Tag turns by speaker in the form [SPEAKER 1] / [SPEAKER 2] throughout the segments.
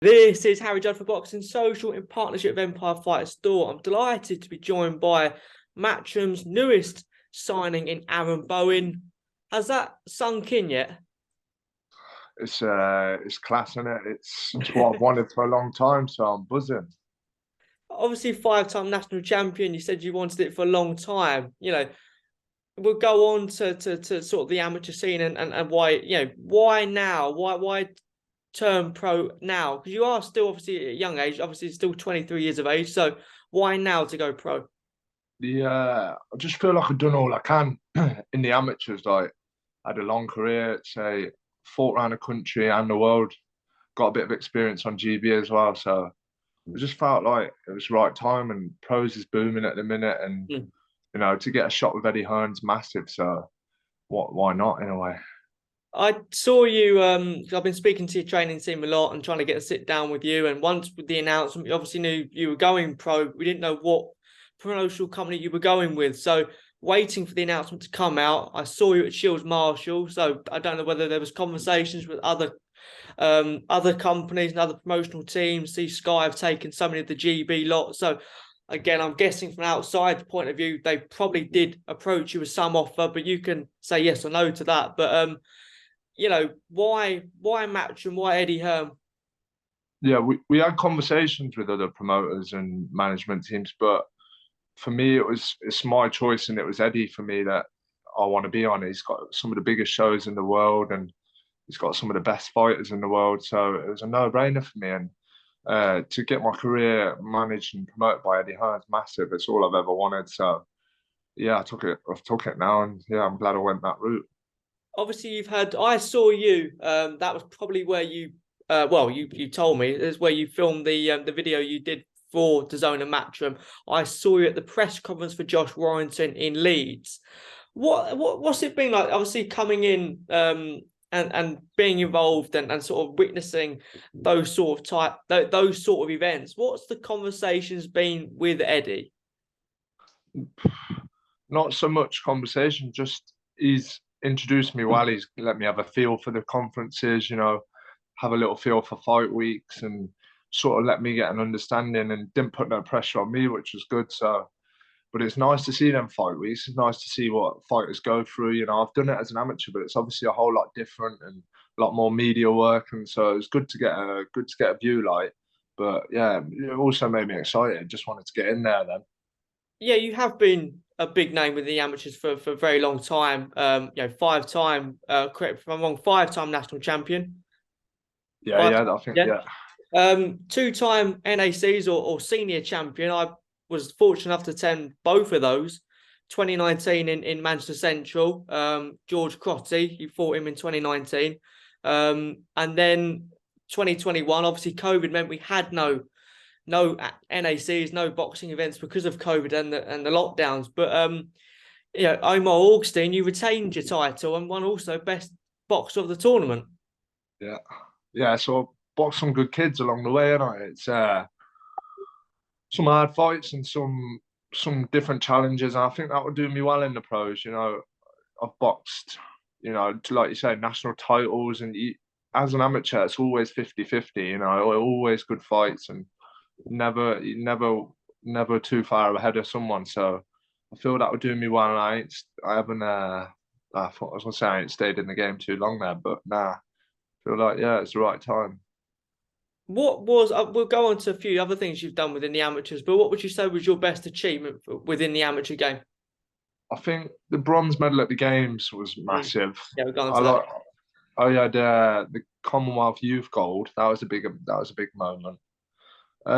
[SPEAKER 1] This is Harry Judd for Boxing Social in partnership with Empire Fighter Store. I'm delighted to be joined by Matchroom's newest signing in Aaron Bowenn. Has that sunk in yet?
[SPEAKER 2] It's class, isn't it? It's what I've wanted for a long time, so I'm buzzing.
[SPEAKER 1] Obviously, five-time national champion. You said you wanted it for a long time. We'll go on to sort of the amateur scene and why, why now? Why turn pro now? Because you are still obviously at a young age, obviously still 23 years of age. So why now to go pro?
[SPEAKER 2] I just feel like I've done all I can in the amateurs. Like, I had a long career, say, fought around the country and the world, got a bit of experience on GB as well. So it just felt like it was the right time, and pros is booming at the minute, and
[SPEAKER 1] Mm.
[SPEAKER 2] to get a shot with Eddie Hearn's massive. So why not in a way?
[SPEAKER 1] I saw you. I've been speaking to your training team a lot and trying to get a sit down with you. And once with the announcement, we obviously knew you were going pro. We didn't know what promotional company you were going with. So waiting for the announcement to come out, I saw you at Shields Marshall. So I don't know whether there was conversations with other companies and other promotional teams. See, Sky have taken so many of the GB lot. So again, I'm guessing from an outside point of view, they probably did approach you with some offer, but you can say yes or no to that. But why Matchroom, why Eddie Hearn?
[SPEAKER 2] Yeah, we had conversations with other promoters and management teams, but for me, it's my choice, and it was Eddie for me that I want to be on. He's got some of the biggest shows in the world, and he's got some of the best fighters in the world. So it was a no-brainer for me. And to get my career managed and promoted by Eddie Hearn's massive. It's all I've ever wanted. So yeah, I took it. I've took it now, and yeah, I'm glad I went that route.
[SPEAKER 1] Obviously, I saw you. That was probably where you. You told me is where you filmed the video you did for DAZN and Matchroom. I saw you at the press conference for Josh Warrington in Leeds. What's it been like? Obviously, coming in and being involved and sort of witnessing those sort of events. What's the conversations been with Eddie?
[SPEAKER 2] Not so much conversation, just he's introduced me while he's let me have a feel for the conferences, have a little feel for fight weeks, and sort of let me get an understanding, and didn't put no pressure on me, which was good. So, but it's nice to see them fight weeks. It's nice to see what fighters go through. I've done it as an amateur, but it's obviously a whole lot different and a lot more media work, and so it's good to get a view, like. But yeah, it also made me excited. Just wanted to get in there then.
[SPEAKER 1] Yeah, you have been a big name with the amateurs for a very long time. Five-time, correct if I'm wrong, five-time national champion.
[SPEAKER 2] Yeah,
[SPEAKER 1] Five,
[SPEAKER 2] yeah, I think
[SPEAKER 1] yeah.
[SPEAKER 2] yeah.
[SPEAKER 1] Two-time NACs or senior champion. I was fortunate enough to attend both of those. 2019 in Manchester Central. George Crotty, you fought him in 2019. And then 2021, obviously COVID meant we had no NACs, no boxing events because of COVID and the lockdowns. But Omar Augustine, you retained your title and won also best boxer of the tournament.
[SPEAKER 2] Yeah, yeah. So I boxed some good kids along the way, and it's some hard fights and some different challenges. And I think that would do me well in the pros. I've boxed, like you say, national titles, and as an amateur, it's always 50-50. Always good fights, and never too far ahead of someone. So I feel that would do me well. And I haven't. I thought I was gonna say I ain't stayed in the game too long there, but nah, feel like yeah, it's the right time.
[SPEAKER 1] We'll go on to a few other things you've done within the amateurs, but what would you say was your best achievement within the amateur game?
[SPEAKER 2] I think the bronze medal at the games was
[SPEAKER 1] Mm.
[SPEAKER 2] massive.
[SPEAKER 1] Yeah, we'll go on
[SPEAKER 2] I
[SPEAKER 1] to that.
[SPEAKER 2] like. I had the Commonwealth Youth Gold. That was a big moment.
[SPEAKER 1] Was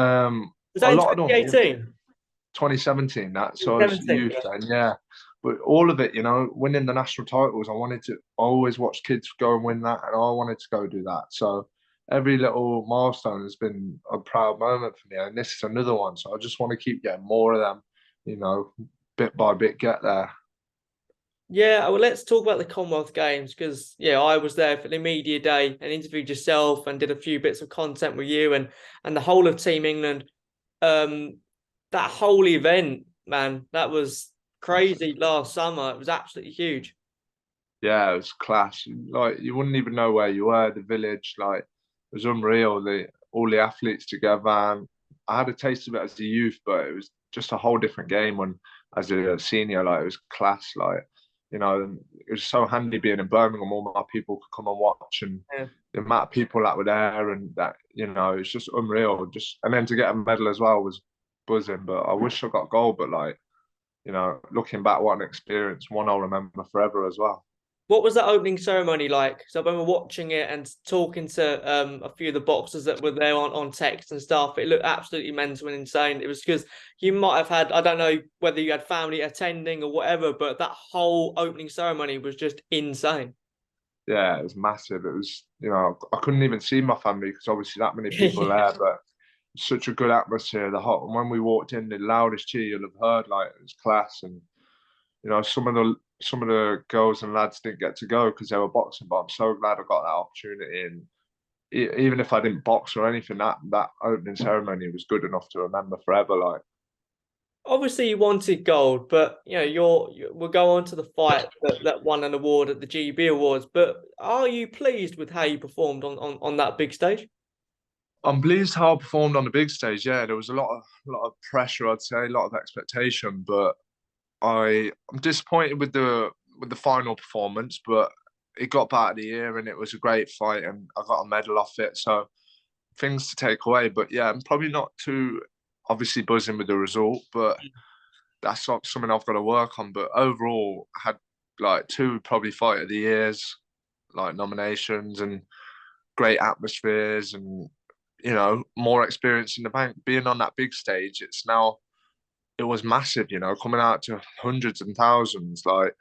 [SPEAKER 2] A
[SPEAKER 1] that in
[SPEAKER 2] lot of them,
[SPEAKER 1] 2018?
[SPEAKER 2] 2017. That so I was
[SPEAKER 1] 2017,
[SPEAKER 2] youth then, yeah. But all of it, winning the national titles, I always watched kids go and win that, and I wanted to go do that. So every little milestone has been a proud moment for me, and this is another one. So I just want to keep getting more of them, you know, bit by bit, get there.
[SPEAKER 1] Yeah, well, let's talk about the Commonwealth Games because I was there for the media day and interviewed yourself and did a few bits of content with you and the whole of Team England. Um, that whole event, man, that was crazy last summer. It was absolutely huge.
[SPEAKER 2] Yeah, it was class. Like you wouldn't even know where you were. The village, like, it was unreal. all the athletes together. And I had a taste of it as a youth, but it was just a whole different game when, as a senior, like it was class. Like, you know, it was so handy being in Birmingham. All my people could come and watch, and
[SPEAKER 1] Yeah.
[SPEAKER 2] the amount of people that were there, and that, you know, it's just unreal. Just, and then to get a medal as well was buzzing. But I wish I got gold. But like, you know, looking back, what an experience! One I'll remember forever as well.
[SPEAKER 1] What was that opening ceremony like? So I remember watching it and talking to a few of the boxers that were there on text and stuff. It looked absolutely mental and insane. It was because you might have had, I don't know whether you had family attending or whatever, but that whole opening ceremony was just insane.
[SPEAKER 2] Yeah, it was massive. It was, you know, I couldn't even see my family because obviously that many people
[SPEAKER 1] Yeah.
[SPEAKER 2] there, but such a good atmosphere. The hot when we walked in, the loudest cheer you'll have heard, like it was class. And you know, some of the girls and lads didn't get to go because they were boxing, but I'm so glad I got that opportunity. And even if I didn't box or anything, that opening ceremony was good enough to remember forever. Like,
[SPEAKER 1] Obviously, you wanted gold, but you know we'll go on to the fight that won an award at the GB Awards. But are you pleased with how you performed on that big stage?
[SPEAKER 2] I'm pleased how I performed on the big stage. Yeah, there was a lot of pressure, I'd say, a lot of expectation, but I'm disappointed with the final performance, but it got back of the year and it was a great fight and I got a medal off it. So things to take away. But yeah, I'm probably not too obviously buzzing with the result, but that's not something I've got to work on. But overall, I had like two probably fight of the years, like nominations and great atmospheres and you know, more experience in the bank. Being on that big stage, it was massive, you know, coming out to hundreds and thousands, like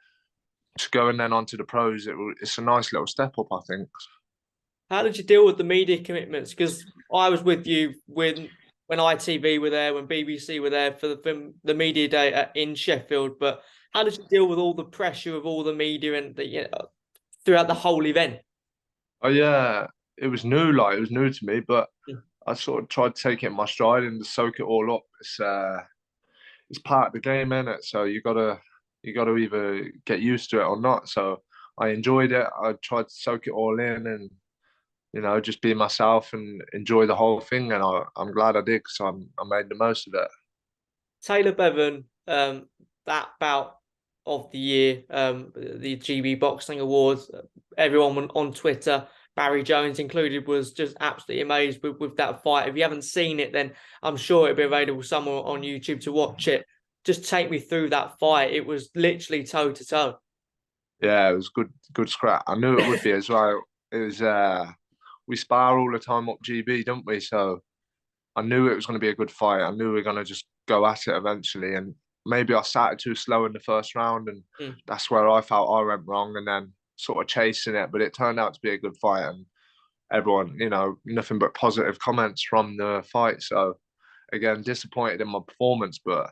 [SPEAKER 2] to go and then onto the pros, it's a nice little step up, I think.
[SPEAKER 1] How did you deal with the media commitments? Because I was with you when ITV were there, when BBC were there for the media day in Sheffield. But how did you deal with all the pressure of all the media and throughout the whole event?
[SPEAKER 2] Oh yeah, it was new to me, but
[SPEAKER 1] Mm.
[SPEAKER 2] I sort of tried to take it in my stride and to soak it all up. It's part of the game, isn't it? So you gotta either get used to it or not. So I enjoyed it. I tried to soak it all in and you know just be myself and enjoy the whole thing. And I'm glad I did because I made the most of it.
[SPEAKER 1] Taylor Bevan, that bout of the year, the GB Boxing Awards, everyone on Twitter, Barry Jones included, was just absolutely amazed with that fight. If you haven't seen it, then I'm sure it'll be available somewhere on YouTube to watch it. Just take me through that fight. It was literally toe to toe.
[SPEAKER 2] Yeah, it was good scrap. I knew it would be as well. It was we spar all the time up GB, don't we? So I knew it was going to be a good fight. I knew we were going to just go at it eventually. And maybe I started too slow in the first round, and
[SPEAKER 1] Mm.
[SPEAKER 2] that's where I felt I went wrong. And then sort of chasing it, but it turned out to be a good fight. And everyone, you know, nothing but positive comments from the fight. So again, disappointed in my performance, but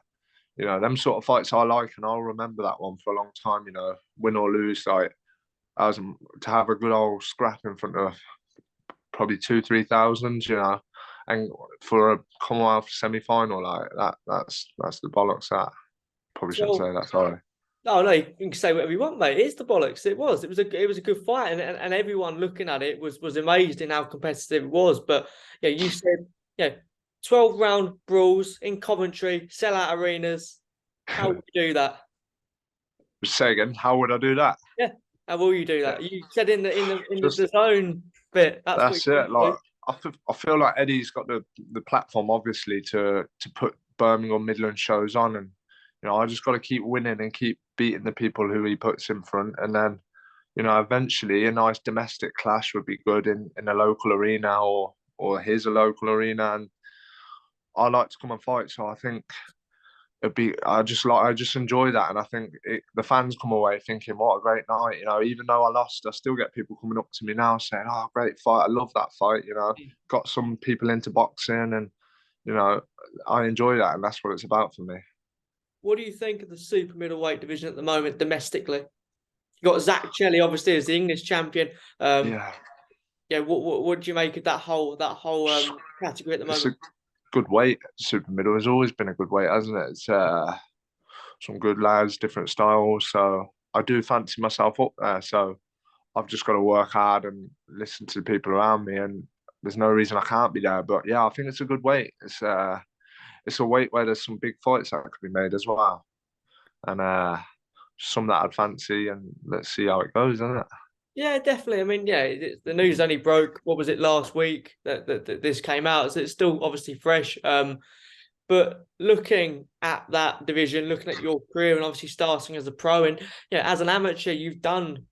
[SPEAKER 2] you know, them sort of fights I like, and I'll remember that one for a long time. You know, win or lose, like as to have a good old scrap in front of probably 2,000, 3,000, you know, and for a Commonwealth semi-final like that, that's the bollocks. That probably shouldn't
[SPEAKER 1] Well,
[SPEAKER 2] say that. Sorry.
[SPEAKER 1] no, no, you can say whatever you want, mate. It's the bollocks. It was. It was a good fight, and everyone looking at it was amazed in how competitive it was. But yeah, you said 12 round brawls in Coventry, sellout arenas. How would you do that?
[SPEAKER 2] Say again, how would I do that?
[SPEAKER 1] Yeah, how will you do
[SPEAKER 2] Yeah,
[SPEAKER 1] that? You said in the
[SPEAKER 2] just
[SPEAKER 1] zone bit. That's what
[SPEAKER 2] that's
[SPEAKER 1] you
[SPEAKER 2] it.
[SPEAKER 1] want
[SPEAKER 2] Like I feel like Eddie's got the platform obviously to put Birmingham Midland shows on, and you know I just got to keep winning and keep beating the people who he puts in front, and then you know eventually a nice domestic clash would be good in a local arena or his a local arena, and I like to come and fight, so I think it'd be I just enjoy that, and I think the fans come away thinking what a great night. You know, even though I lost, I still get people coming up to me now saying, "Oh, great fight! I love that fight." You know,
[SPEAKER 1] to.
[SPEAKER 2] got some people into boxing, and you know, I enjoy that, and that's what it's about for me.
[SPEAKER 1] What do you think of the super middleweight division at the moment domestically? You got Zach Chelly, obviously, as the English champion. Um,
[SPEAKER 2] Yeah,
[SPEAKER 1] yeah, what do you make of that whole category at the
[SPEAKER 2] it's a
[SPEAKER 1] moment?
[SPEAKER 2] good weight. Super middle has always been a good weight, hasn't it? It's some good lads, different styles. So I do fancy myself up there. So I've just got to work hard and listen to the people around me. And there's no reason I can't be there. But yeah, I think it's a good weight. It's a weight where there's some big fights that could be made as well, and some that I'd fancy. And let's see how it goes, isn't it?
[SPEAKER 1] Yeah, definitely. I mean, yeah, the news only broke. What was it, last week that this came out? So it's still obviously fresh. But looking at that division, looking at your career, and obviously starting as a pro, and as an amateur, you've done,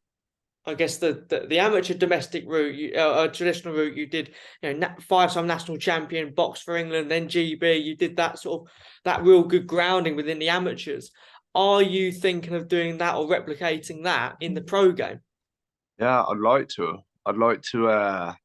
[SPEAKER 1] I guess, the amateur domestic route, traditional route. You did, 5-time national champion, box for England, then GB. You did that sort of that real good grounding within the amateurs. Are you thinking of doing that or replicating that in the pro game?
[SPEAKER 2] Yeah, I'd like to. I'd like to.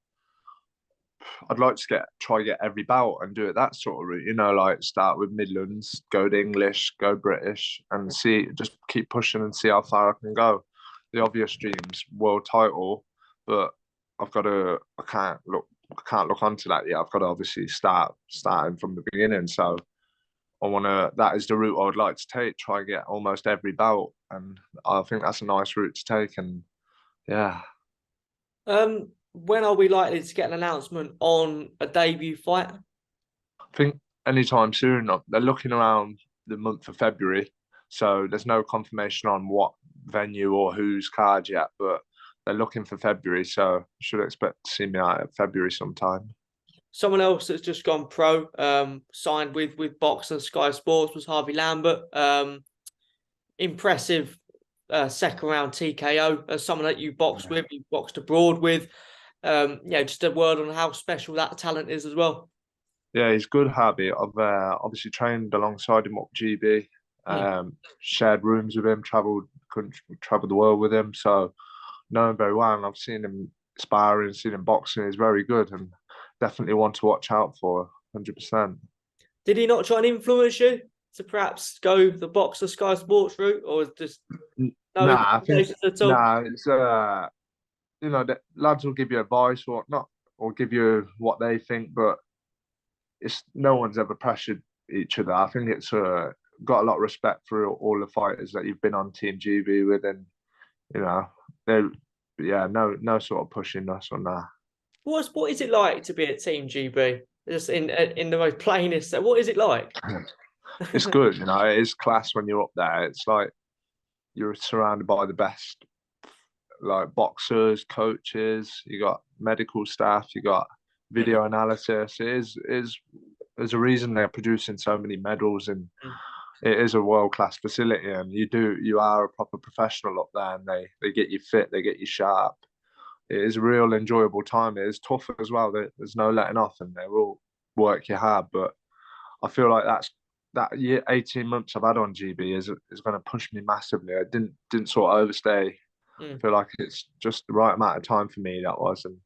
[SPEAKER 2] I'd like to try get every bout and do it that sort of route. Like start with Midlands, go to English, go British, and see. Just keep pushing and see how far I can go. The obvious dreams, world title, but I've got to. I can't look onto that yet. I've got to obviously starting from the beginning. So I want to. That is the route I would like to take. Try and get almost every bout, and I think that's a nice route to take. And yeah.
[SPEAKER 1] When are we likely to get an announcement on a debut fight?
[SPEAKER 2] I think anytime soon. They're looking around the month of February, so there's no confirmation on what venue or whose card yet, but they're looking for February, so should expect to see me out at February sometime.
[SPEAKER 1] Someone else that's just gone pro, signed with Box and Sky Sports, was Harvey Lambert. Impressive second round TKO as someone that you boxed with, you boxed abroad with. Just a word on how special that talent is as well.
[SPEAKER 2] Yeah, he's good, Harvey. I've obviously trained alongside him up GB, shared rooms with him, traveled the world with him, so know him very well. And I've seen him sparring, seen him boxing. He's very good and definitely one to watch out for, 100%.
[SPEAKER 1] Did he not try and influence you to perhaps go the Boxer Sky Sports route, or just
[SPEAKER 2] I think it's the lads will give you advice or not, or give you what they think, but it's no one's ever pressured each other. I think it's got a lot of respect for all the fighters that you've been on Team GB with, and they no sort of pushing us on that.
[SPEAKER 1] What is it like to be at Team GB? Just in the most plainest. So what is it like?
[SPEAKER 2] It's good, it is class when you're up there. It's like you're surrounded by the best, like boxers, coaches. You got medical staff. You got video analysis. There's a reason they're producing so many medals, and it is a world class facility. And you are a proper professional up there, and they get you fit, they get you sharp. It is a real enjoyable time. It is tough as well. There's no letting off, and they will work you hard. But I feel like that year, 18 months I've had on GB is going to push me massively. I didn't sort of overstay. I feel like it's just the right amount of time for me, that was. And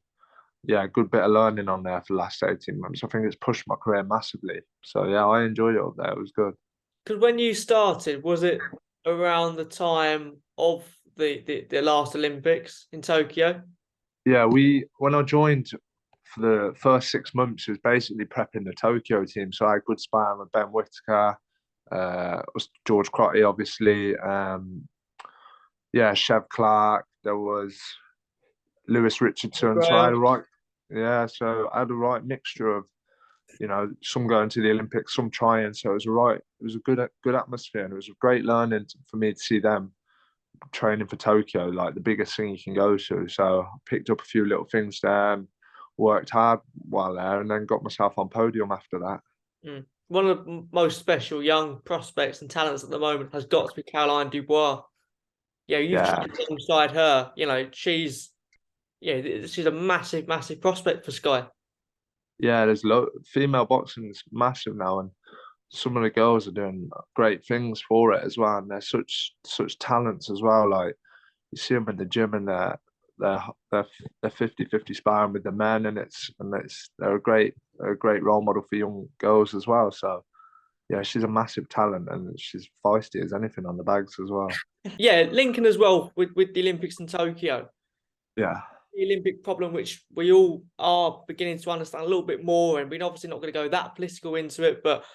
[SPEAKER 2] yeah, a good bit of learning on there for the last 18 months. I think it's pushed my career massively. So yeah, I enjoyed it up there. It was good.
[SPEAKER 1] Because when you started, was it around the time of the last Olympics in Tokyo?
[SPEAKER 2] Yeah, when I joined for the first 6 months, it was basically prepping the Tokyo team. So I had good sparring with Ben Whittaker, was George Crotty, obviously. Chev Clark. There was Lewis Richardson. So I had a right mixture of, some going to the Olympics, some trying. So it was a good atmosphere, and it was a great learning for me to see them training for Tokyo, like the biggest thing you can go to. So I picked up a few little things there and worked hard while there, and then got myself on podium after that.
[SPEAKER 1] One of the most special young prospects and talents at the moment has got to be Caroline Dubois. You've trained alongside her. She's a massive, massive prospect for Sky. Yeah,
[SPEAKER 2] there's female boxing is massive now, and some of the girls are doing great things for it as well. And they're such talents as well. Like you see them in the gym, and they're 50-50 sparring with the men, and they're a great role model for young girls as well. So yeah, she's a massive talent, and she's feisty as anything on the bags as well.
[SPEAKER 1] Yeah, Lincoln as well with the Olympics in Tokyo.
[SPEAKER 2] Yeah.
[SPEAKER 1] The Olympic problem, which we all are beginning to understand a little bit more, and we're obviously not going to go that political into it, but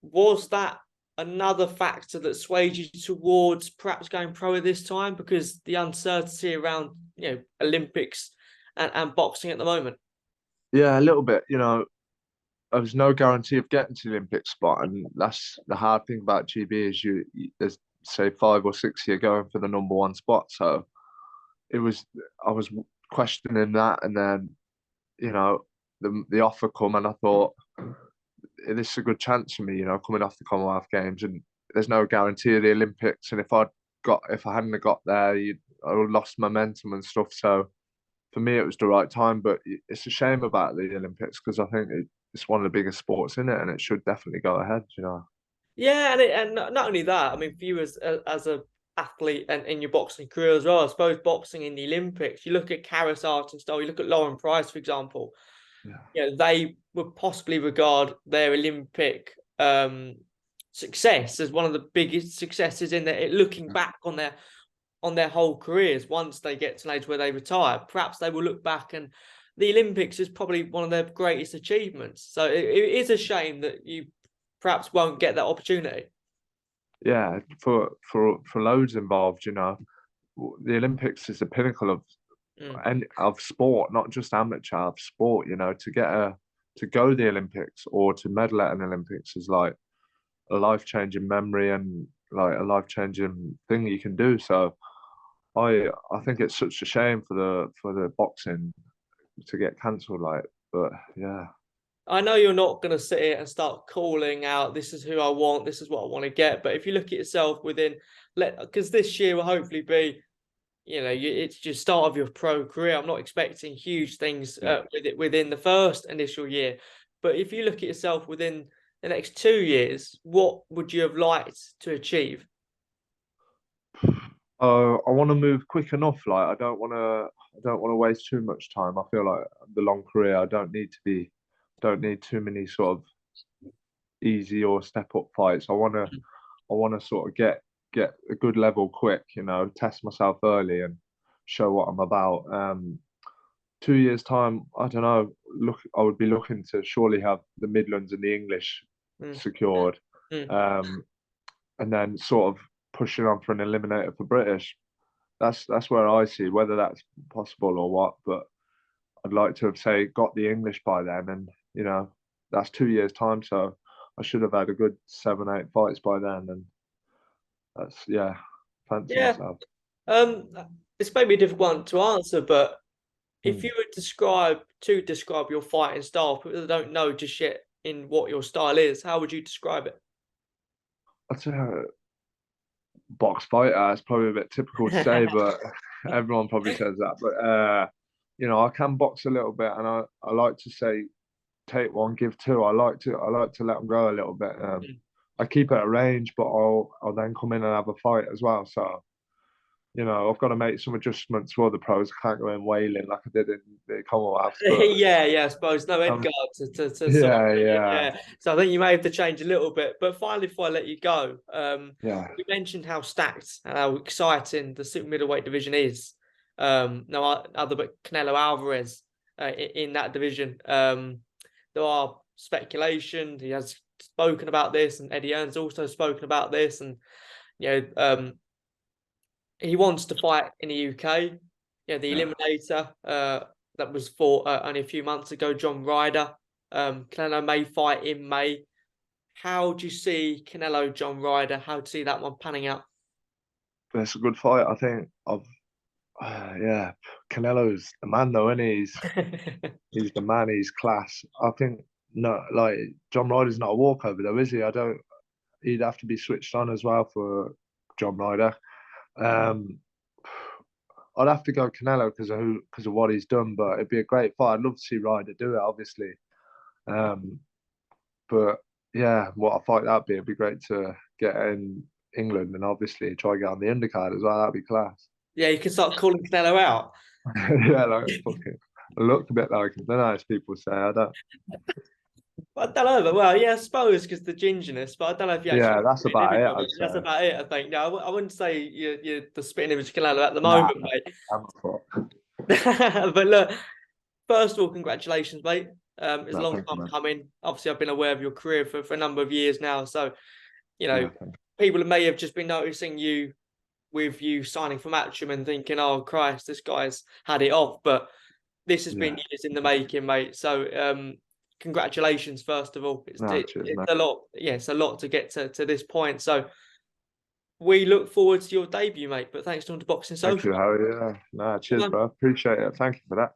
[SPEAKER 1] was that another factor that swayed you towards perhaps going pro at this time, because the uncertainty around Olympics and boxing at the moment?
[SPEAKER 2] Yeah, a little bit. You know, there was no guarantee of getting to the Olympic spot, and that's the hard thing about GB is there's say 5 or 6 you're going for the number 1 spot. So it was I was questioning that, and then the offer come, and I thought this is a good chance for me. You know, coming off the Commonwealth Games, and there's no guarantee of the Olympics, and if I hadn't have got there, I would have lost momentum and stuff. So for me, it was the right time. But it's a shame about the Olympics because I think it's one of the biggest sports in it, and it should definitely go ahead. You know.
[SPEAKER 1] Yeah, and not only that, I mean, for you as a athlete and in your boxing career as well, I suppose boxing in the Olympics, you look at Karis Art and style, you look at Lauren Price, for example,
[SPEAKER 2] Yeah.
[SPEAKER 1] they would possibly regard their Olympic success as one of the biggest successes in their looking back on their whole careers. Once they get to an age where they retire, perhaps they will look back, and the Olympics is probably one of their greatest achievements. So it is a shame that you perhaps won't get that opportunity.
[SPEAKER 2] Yeah, for loads involved. You know, the Olympics is the pinnacle of sport, not just amateur of sport. You know, to go to the Olympics or to medal at an Olympics is like a life-changing memory and like a life-changing thing you can do. So I think it's such a shame for the boxing to get cancelled. Like, but yeah,
[SPEAKER 1] I know you're not going to sit here and start calling out, this is who I want, this is what I want to get. But if you look at yourself within, because this year will hopefully be, it's just start of your pro career. I'm not expecting huge things within the first initial year. But if you look at yourself within the next 2 years, what would you have liked to achieve?
[SPEAKER 2] I want to move quick enough. Like, I don't want to waste too much time. I feel like the long career, don't need too many sort of easy or step up fights. I want to sort of get a good level quick. You know, test myself early and show what I'm about. 2 years time, I don't know. I would be looking to surely have the Midlands and the English
[SPEAKER 1] Mm.
[SPEAKER 2] secured,
[SPEAKER 1] Mm.
[SPEAKER 2] um, and then sort of pushing on for an eliminator for British. That's where I see whether that's possible or what. But I'd like to have say got the English by then, and that's 2 years time. So I should have had a good 7, 8 fights by then, and that's fancy
[SPEAKER 1] Yeah.
[SPEAKER 2] myself.
[SPEAKER 1] Um, it's maybe a difficult one to answer, but if
[SPEAKER 2] Hmm.
[SPEAKER 1] you were to describe your fighting style, people that don't know just yet in what your style is, how would you describe it?
[SPEAKER 2] I'd say box fighter. It's probably a bit typical to say, but everyone probably says that. But I can box a little bit, and I like to say take one, give two. I like to let them go a little bit. I keep it at range, but I'll then come in and have a fight as well. So I've got to make some adjustments for the pros. I can't go in wailing like I did in the Commonwealth, but
[SPEAKER 1] Yeah, I suppose no Edgar to sort of
[SPEAKER 2] yeah,
[SPEAKER 1] bring it,
[SPEAKER 2] yeah,
[SPEAKER 1] yeah. So I think you may have to change a little bit. But finally, before I let you go,
[SPEAKER 2] yeah.
[SPEAKER 1] you mentioned how stacked and how exciting the super middleweight division is. No other but Canelo Alvarez in that division. There are speculation. He has spoken about this, and Eddie Earn's also spoken about this, and he wants to fight in the UK. Yeah, the Eliminator that was fought only a few months ago, John Ryder. Canelo may fight in May. How do you see Canelo, John Ryder? How do you see that one panning out?
[SPEAKER 2] It's a good fight. I think yeah, Canelo's the man though, isn't he? He's the man. He's class. I think no, like John Ryder's not a walkover though, is he? I don't. He'd have to be switched on as well for John Ryder. Um, I'd have to go Canelo because of what he's done, but it'd be a great fight. I'd love to see Ryder do it, obviously. Um, but yeah, what a fight that'd be. It'd be great to get in England and obviously try to get on the undercard as well. That'd be class.
[SPEAKER 1] Yeah, you can start calling Canelo out.
[SPEAKER 2] Yeah, like fucking. I look a bit like him. I don't know as people say. I don't.
[SPEAKER 1] I don't know, but well, yeah, I suppose because the gingerness, but I don't know if you actually
[SPEAKER 2] Yeah, that's
[SPEAKER 1] in
[SPEAKER 2] about it.
[SPEAKER 1] anybody.
[SPEAKER 2] I'd
[SPEAKER 1] That's
[SPEAKER 2] say.
[SPEAKER 1] about it, I think. No, I wouldn't say you're the spitting image of Canelo at the
[SPEAKER 2] Nah,
[SPEAKER 1] moment, mate.
[SPEAKER 2] I'm for.
[SPEAKER 1] But look, first of all, congratulations, mate. It's a
[SPEAKER 2] No,
[SPEAKER 1] long
[SPEAKER 2] thank you,
[SPEAKER 1] time
[SPEAKER 2] man.
[SPEAKER 1] coming. Obviously, I've been aware of your career for a number of years now. So,
[SPEAKER 2] Yeah, thank
[SPEAKER 1] people may have just been noticing you with you signing for Matchroom and thinking, oh, Christ, this guy's had it off. But this has been years in the making, mate. So congratulations, first of all. It's
[SPEAKER 2] Cheers, mate.
[SPEAKER 1] a lot. Yeah, it's a lot to get to this point. So we look forward to your debut, mate. But thanks to Boxing Social.
[SPEAKER 2] Thank you, Harry. Cheers, bro. Appreciate it. Thank you for that.